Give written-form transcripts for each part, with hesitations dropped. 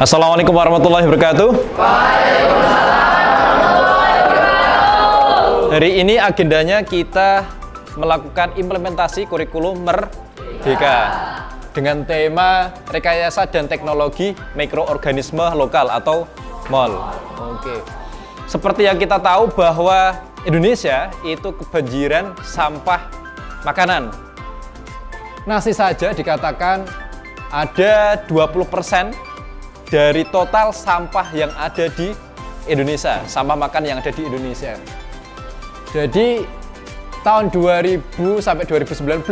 Assalamualaikum warahmatullahi wabarakatuh. Hari ini agendanya kita melakukan implementasi kurikulum Merdeka dengan tema rekayasa dan teknologi mikroorganisme lokal atau MOL. Oke. Seperti yang kita tahu bahwa Indonesia itu kebanjiran sampah makanan. Nasi saja dikatakan ada 20% dari total sampah yang ada di Indonesia, sampah makan yang ada di Indonesia. Jadi tahun 2000 sampai 2019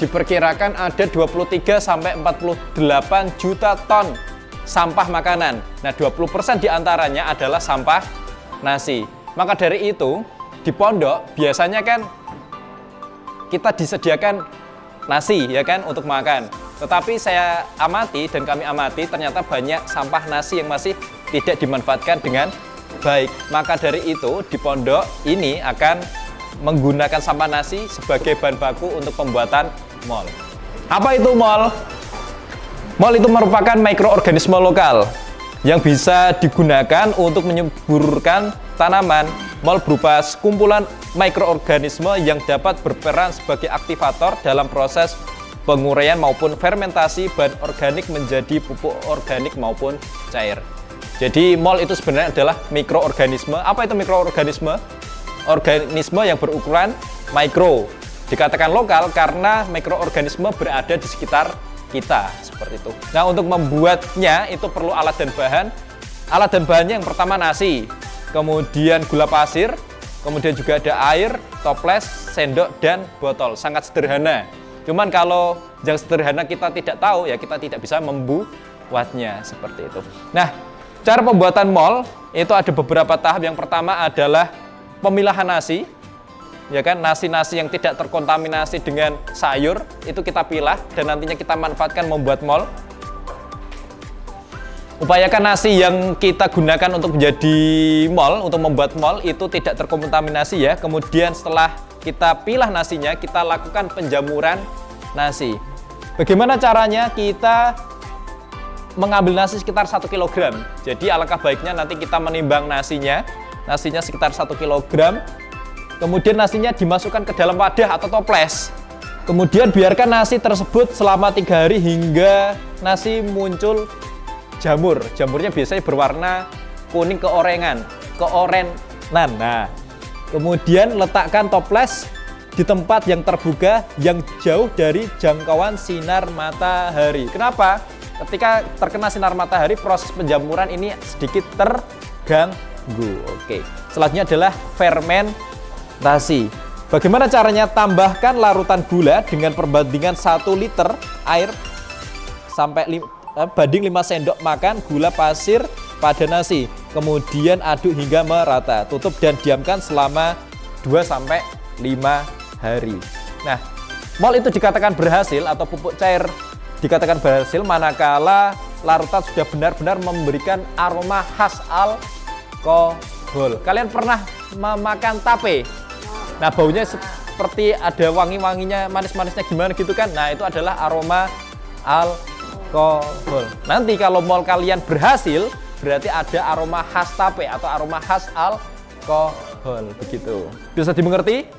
diperkirakan ada 23 sampai 48 juta ton sampah makanan. Nah, 20% diantaranya adalah sampah nasi. Maka dari itu di pondok biasanya kan kita disediakan nasi ya kan untuk makan. Tetapi saya amati dan kami amati ternyata banyak sampah nasi yang masih tidak dimanfaatkan dengan baik. Maka dari itu di pondok ini akan menggunakan sampah nasi sebagai bahan baku untuk pembuatan MOL. Apa itu MOL? MOL itu merupakan mikroorganisme lokal yang bisa digunakan untuk menyuburkan tanaman. MOL berupa kumpulan mikroorganisme yang dapat berperan sebagai aktivator dalam proses penguraian maupun fermentasi bahan organik menjadi pupuk organik maupun cair. Jadi MOL itu sebenarnya adalah mikroorganisme. Apa itu mikroorganisme? Organisme yang berukuran mikro. Dikatakan lokal karena mikroorganisme berada di sekitar kita, seperti itu. Nah, untuk membuatnya itu perlu alat dan bahan. Alat dan bahannya yang pertama nasi, kemudian gula pasir, kemudian juga ada air, toples, sendok, dan botol. Sangat sederhana. Cuman kalau yang sederhana kita tidak tahu, ya kita tidak bisa membuatnya seperti itu. Nah, cara pembuatan MOL itu ada beberapa tahap. Yang pertama adalah pemilahan nasi, ya kan, nasi-nasi yang tidak terkontaminasi dengan sayur itu kita pilah dan nantinya kita manfaatkan membuat MOL. Upayakan nasi yang kita gunakan untuk menjadi MOL, untuk membuat MOL itu tidak terkontaminasi ya. Kemudian setelah kita pilah nasinya, kita lakukan penjamuran nasi. Bagaimana caranya? Kita mengambil nasi sekitar 1 kg. Jadi alangkah baiknya nanti kita menimbang nasinya sekitar 1 kg. Kemudian nasinya dimasukkan ke dalam wadah atau toples. Kemudian biarkan nasi tersebut selama 3 hari hingga nasi muncul jamur. Jamurnya biasanya berwarna kuning keorenan. Nah, kemudian letakkan toples di tempat yang terbuka yang jauh dari jangkauan sinar matahari. Kenapa? Ketika terkena sinar matahari, proses penjamuran ini sedikit terganggu. Oke. Selanjutnya adalah fermentasi. Bagaimana caranya? Tambahkan larutan gula dengan perbandingan 1 liter air banding 5 sendok makan gula pasir pada nasi. Kemudian aduk hingga merata. Tutup dan diamkan selama 2-5 hari. Nah, MOL itu dikatakan berhasil atau pupuk cair dikatakan berhasil manakala larutan sudah benar-benar memberikan aroma khas alkohol. Kalian pernah memakan tape? Nah, baunya seperti ada wangi-wanginya, manis-manisnya gimana gitu kan? Nah, itu adalah aroma alkohol. Nanti kalau MOL kalian berhasil, berarti ada aroma khas tape atau aroma khas alkohol. Begitu. Bisa dimengerti?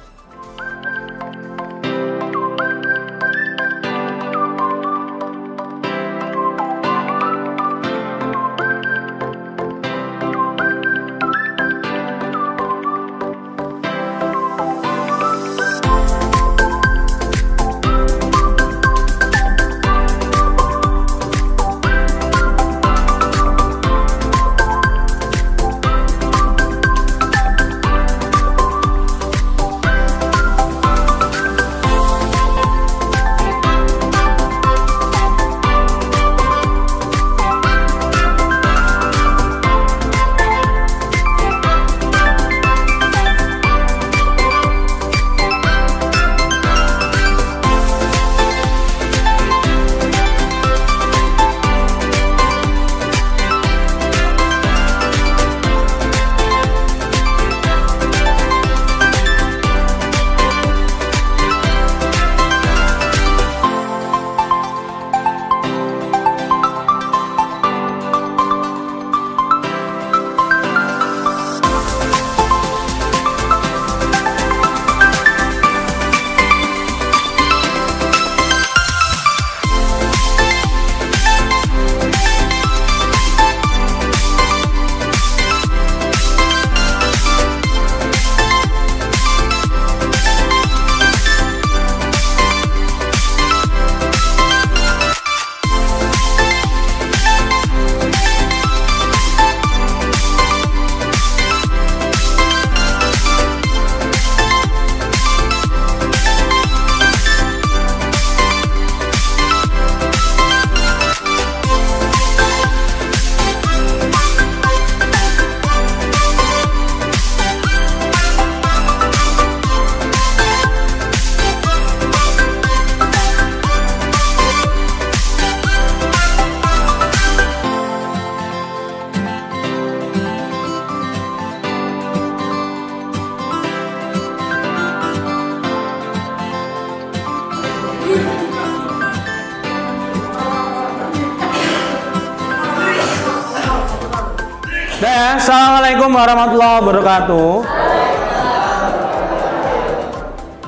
Nah, assalamualaikum warahmatullahi wabarakatuh.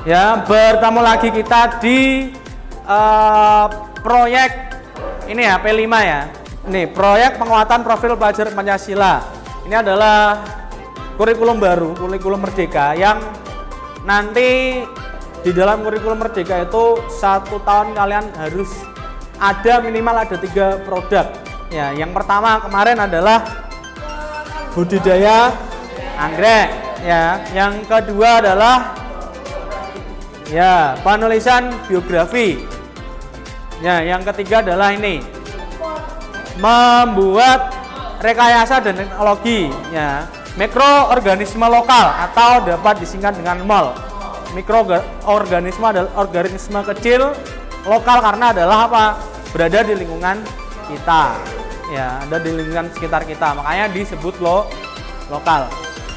Ya, bertemu lagi kita di proyek ini ya, P5 ya. Ini proyek penguatan profil pelajar Pancasila. Ini adalah kurikulum baru, kurikulum Merdeka yang nanti di dalam kurikulum Merdeka itu 1 tahun kalian harus ada minimal 3 produk. Ya, yang pertama kemarin adalah budidaya anggrek. Ya, yang kedua adalah ya penulisan biografi. Ya, yang ketiga adalah ini membuat rekayasa dan teknologi. Ya, mikroorganisme lokal atau dapat disingkat dengan MOL. Mikroorganisme adalah organisme kecil lokal karena adalah apa? Berada di lingkungan kita. Ya, ada di lingkungan sekitar kita, makanya disebut lokal.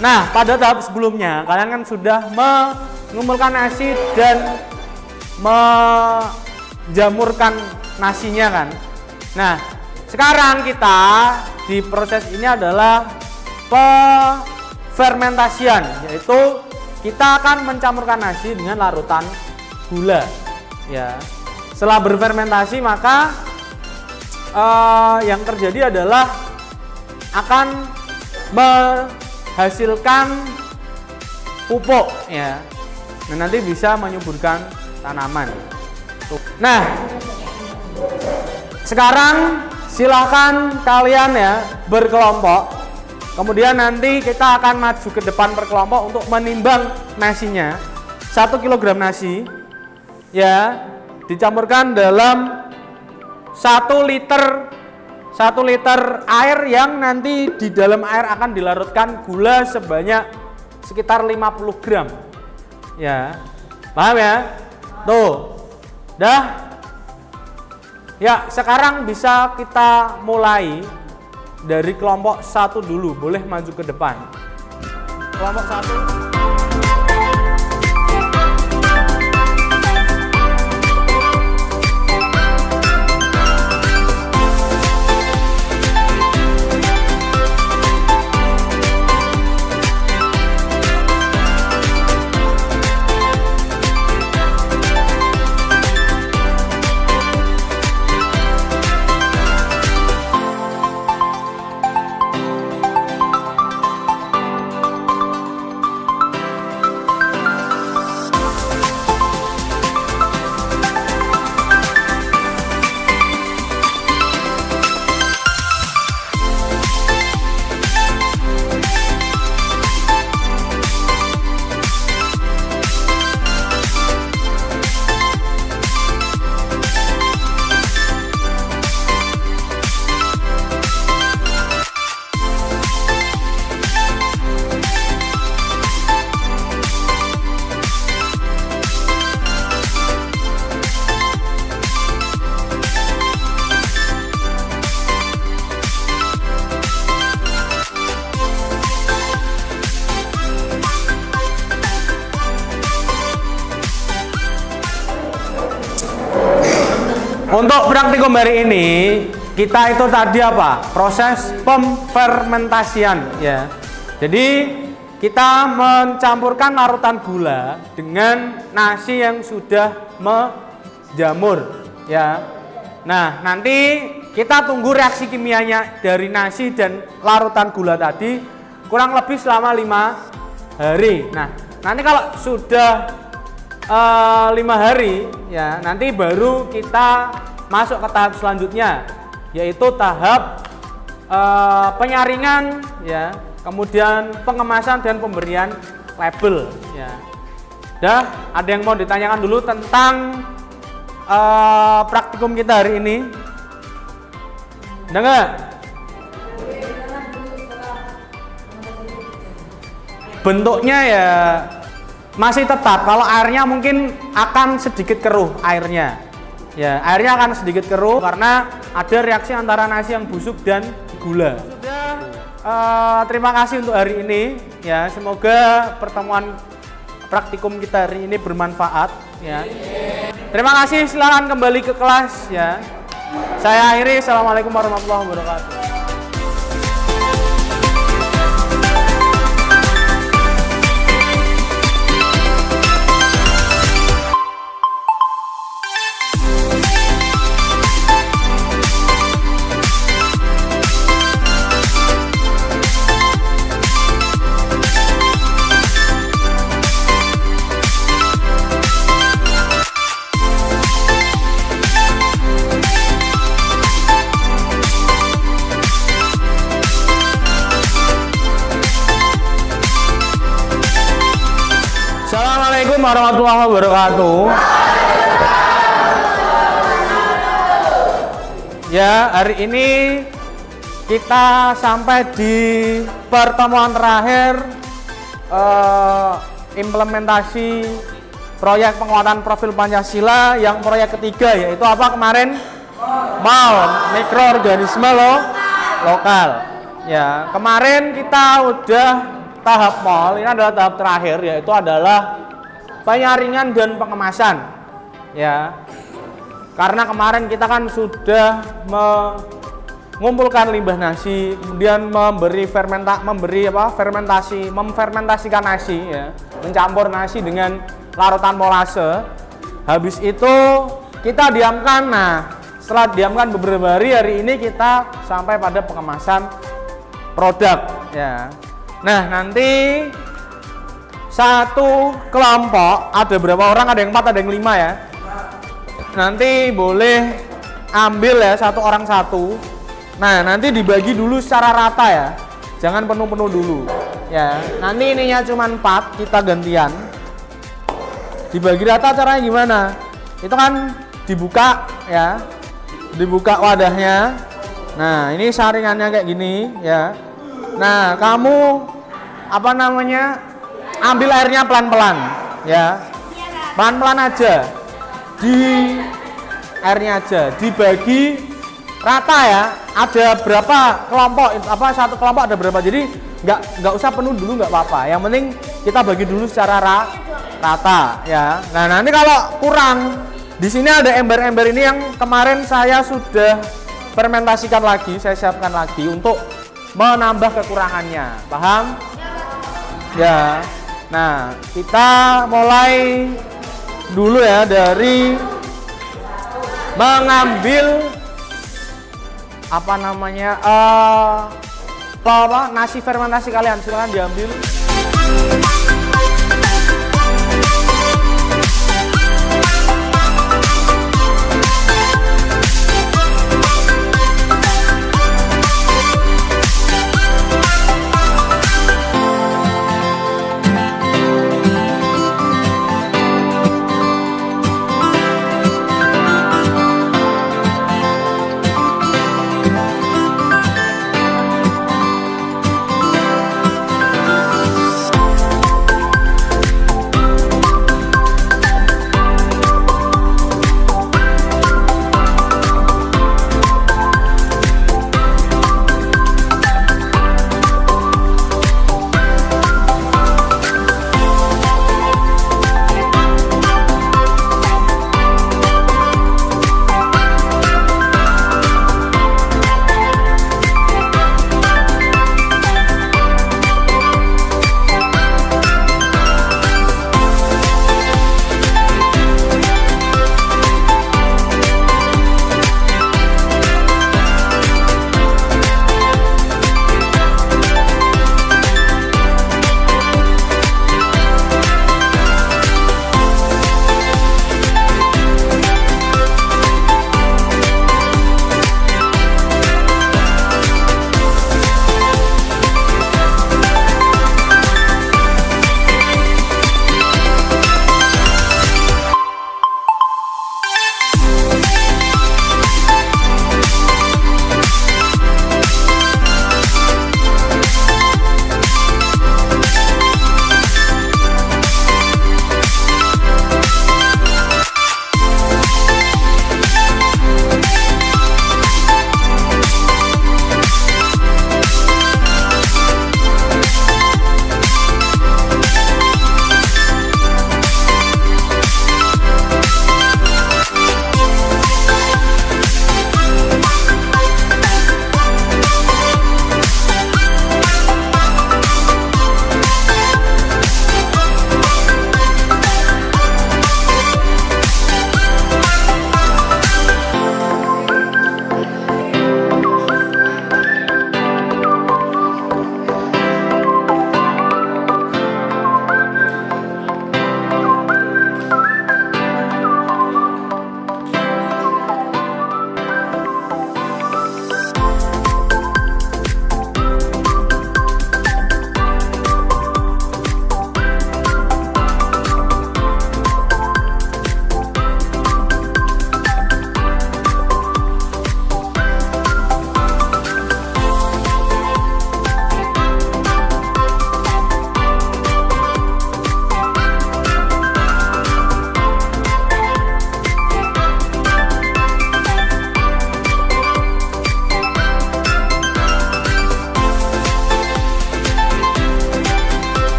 Nah, pada tahap sebelumnya kalian kan sudah mengumpulkan nasi dan menjamurkan nasinya kan. Nah, sekarang kita di proses ini adalah fermentasian, yaitu kita akan mencampurkan nasi dengan larutan gula. Ya, setelah berfermentasi maka yang terjadi adalah akan menghasilkan pupuk ya. Nah, nanti bisa menyuburkan tanaman. Nah, sekarang silakan kalian ya berkelompok. Kemudian nanti kita akan maju ke depan berkelompok untuk menimbang nasinya. 1 kg nasi ya dicampurkan dalam 1 liter air yang nanti di dalam air akan dilarutkan gula sebanyak sekitar 50 gram. Ya, paham ya? Tuh, dah. Ya, sekarang bisa kita mulai dari kelompok 1 dulu. Boleh maju ke depan. Kelompok 1. Untuk praktikum hari ini kita itu tadi apa? Proses pemfermentasian ya. Jadi kita mencampurkan larutan gula dengan nasi yang sudah menjamur ya. Nah, nanti kita tunggu reaksi kimianya dari nasi dan larutan gula tadi kurang lebih selama 5 hari. Nah, nanti kalau sudah 5 hari ya, nanti baru kita masuk ke tahap selanjutnya, yaitu tahap penyaringan ya, kemudian pengemasan dan pemberian label ya. Dah, ada yang mau ditanyakan dulu tentang praktikum kita hari ini? Ada nggak? Bentuknya ya masih tetap, kalau airnya mungkin akan sedikit keruh airnya. Ya, airnya akan sedikit keruh karena ada reaksi antara nasi yang busuk dan gula. Sudah, terima kasih untuk hari ini. Ya, semoga pertemuan praktikum kita hari ini bermanfaat. Ya, terima kasih. Silakan kembali ke kelas. Ya, saya akhiri. Assalamualaikum warahmatullahi wabarakatuh. warahmatullahi wabarakatuh. Ya, hari ini kita sampai di pertemuan terakhir implementasi proyek penguatan profil Pancasila yang proyek ketiga, yaitu apa kemarin? MAL, mikroorganisme lokal. Ya, kemarin kita udah tahap MAL, ini adalah tahap terakhir, yaitu adalah penyaringan dan pengemasan. Ya, karena kemarin kita kan sudah mengumpulkan limbah nasi, kemudian memfermentasikan nasi, ya, mencampur nasi dengan larutan molase. Habis itu kita diamkan. Nah, setelah diamkan beberapa hari ini kita sampai pada pengemasan produk, ya. Nah, nanti satu kelompok ada berapa orang? Ada yang 4, ada yang 5 ya. Nanti boleh ambil ya, satu orang satu. Nah, nanti dibagi dulu secara rata ya. Jangan penuh-penuh dulu. Ya, nanti ininya cuma 4, kita gantian. Dibagi rata caranya gimana? Itu kan dibuka ya. Dibuka wadahnya. Nah, ini saringannya kayak gini ya. Nah, kamu ambil airnya pelan-pelan ya. Pelan-pelan aja. Di airnya aja dibagi rata ya. Ada berapa kelompok, satu kelompok ada berapa, jadi nggak usah penuh dulu, nggak apa-apa. Yang penting kita bagi dulu secara rata ya. Nah, nanti kalau kurang, di sini ada ember-ember ini yang kemarin saya sudah fermentasikan lagi, saya siapkan lagi untuk menambah kekurangannya, paham? Ya. Nah, kita mulai dulu ya dari mengambil nasi fermentasi kalian, silakan diambil.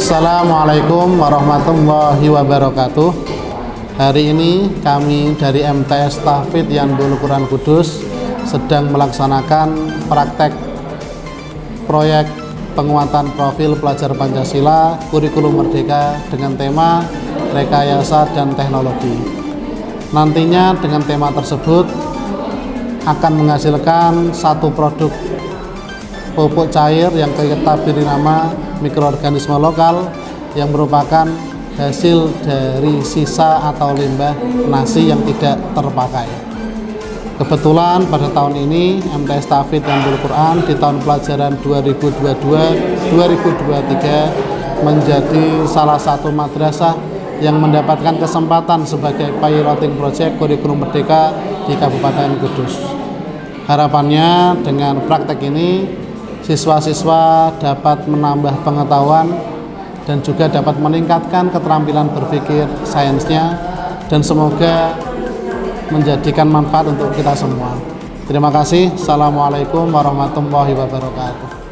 Assalamualaikum warahmatullahi wabarakatuh. Hari ini kami dari MTS Tahfidz Yanbul Quran Kudus sedang melaksanakan praktek proyek penguatan profil pelajar Pancasila kurikulum merdeka dengan tema rekayasa dan teknologi. Nantinya dengan tema tersebut akan menghasilkan satu produk pupuk cair yang kita beri nama mikroorganisme lokal yang merupakan hasil dari sisa atau limbah nasi yang tidak terpakai. Kebetulan pada tahun ini MTS Tahfidz Yanbul Quran di tahun pelajaran 2022-2023 menjadi salah satu madrasah yang mendapatkan kesempatan sebagai piloting project kurikulum merdeka di Kabupaten Kudus. Harapannya dengan praktek ini siswa-siswa dapat menambah pengetahuan dan juga dapat meningkatkan keterampilan berpikir sainsnya dan semoga menjadikan manfaat untuk kita semua. Terima kasih. Assalamualaikum warahmatullahi wabarakatuh.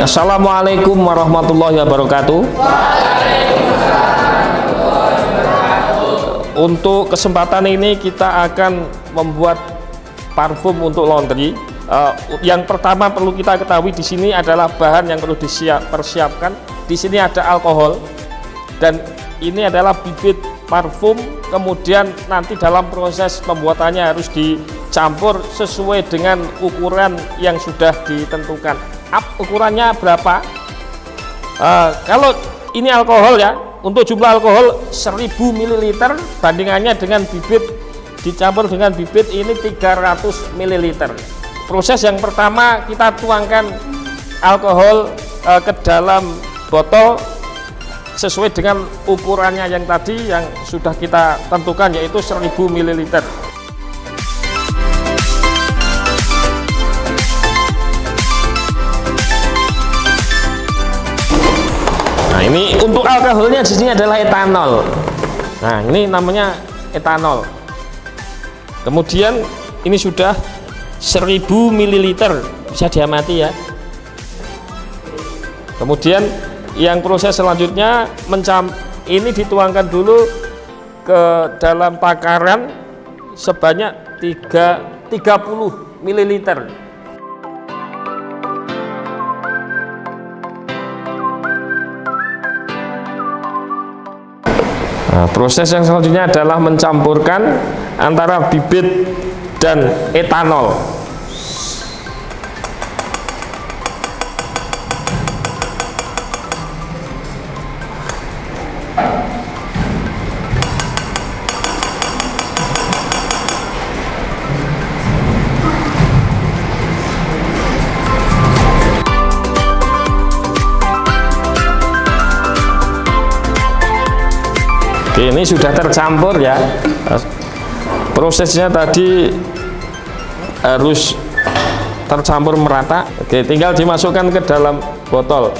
Assalamualaikum warahmatullahi wabarakatuh. Untuk kesempatan ini kita akan membuat parfum untuk laundry. Yang pertama perlu kita ketahui di sini adalah bahan yang perlu dipersiapkan. Di sini ada alkohol dan ini adalah bibit parfum. Kemudian nanti dalam proses pembuatannya harus dicampur sesuai dengan ukuran yang sudah ditentukan. Ukurannya berapa? Kalau ini alkohol ya, untuk jumlah alkohol 1000 ml bandingannya dengan bibit dicampur dengan bibit ini 300 ml. Proses yang pertama kita tuangkan alkohol ke dalam botol sesuai dengan ukurannya yang tadi yang sudah kita tentukan, yaitu 1000 ml. Nah, ini untuk alkoholnya di sini adalah etanol. Nah, ini namanya etanol. Kemudian ini sudah 1000 ml, bisa diamati ya. Kemudian yang proses selanjutnya ini dituangkan dulu ke dalam takaran sebanyak 30 ml. Nah, proses yang selanjutnya adalah mencampurkan antara bibit dan etanol. Oke, ini sudah tercampur ya. Prosesnya tadi harus tercampur merata. Oke, tinggal dimasukkan ke dalam botol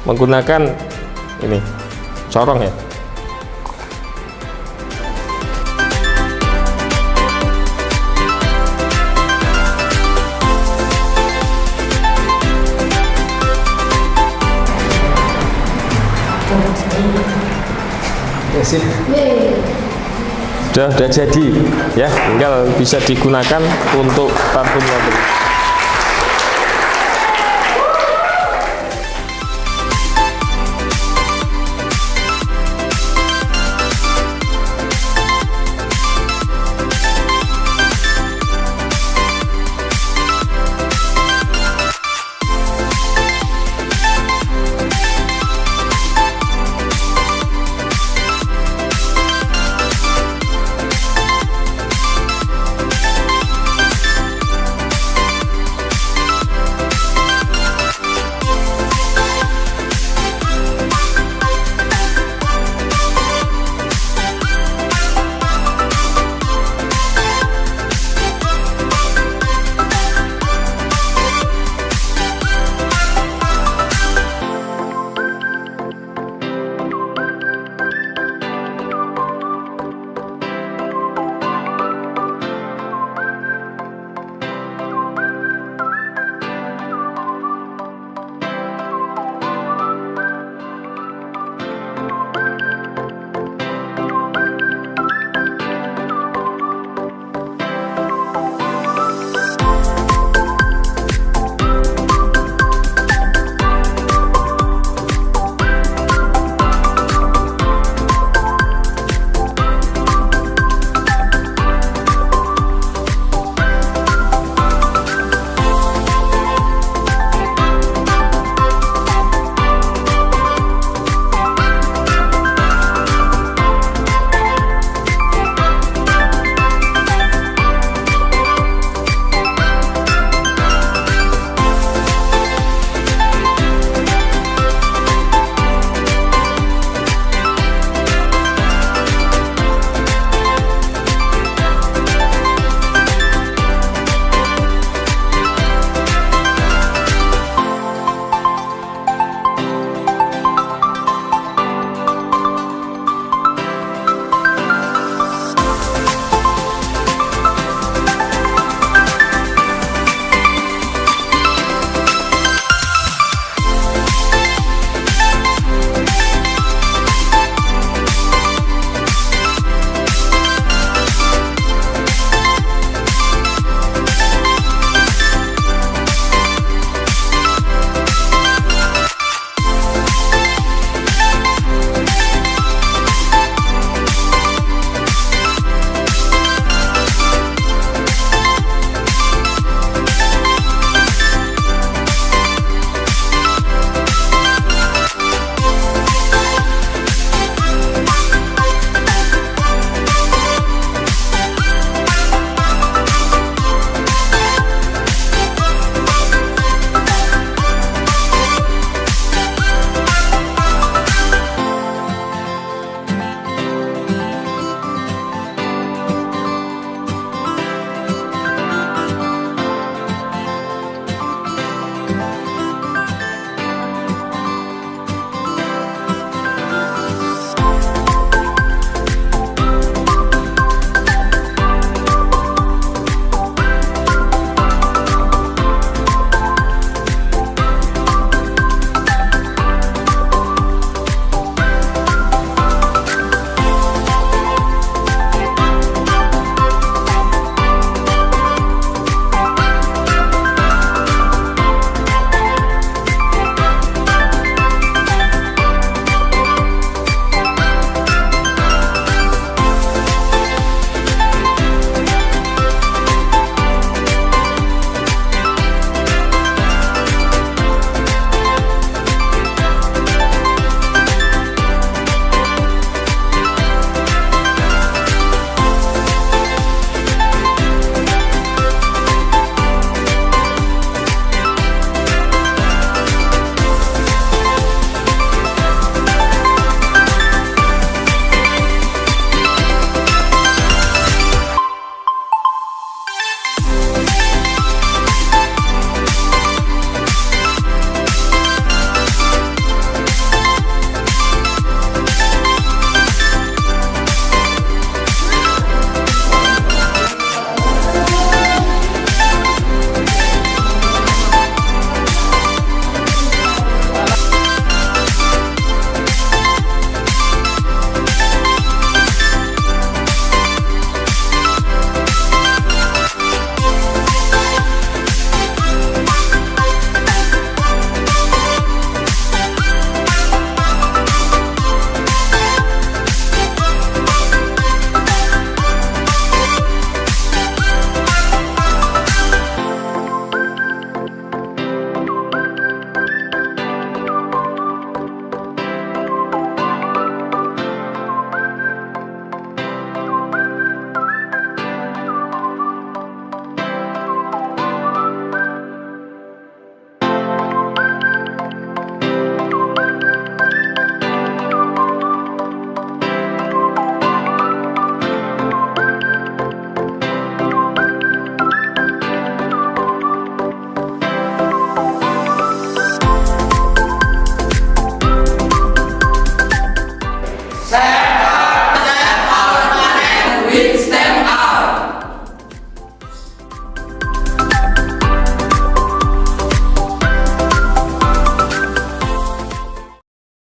menggunakan ini corong ya. Sudah jadi ya, tinggal bisa digunakan untuk parfum laundry.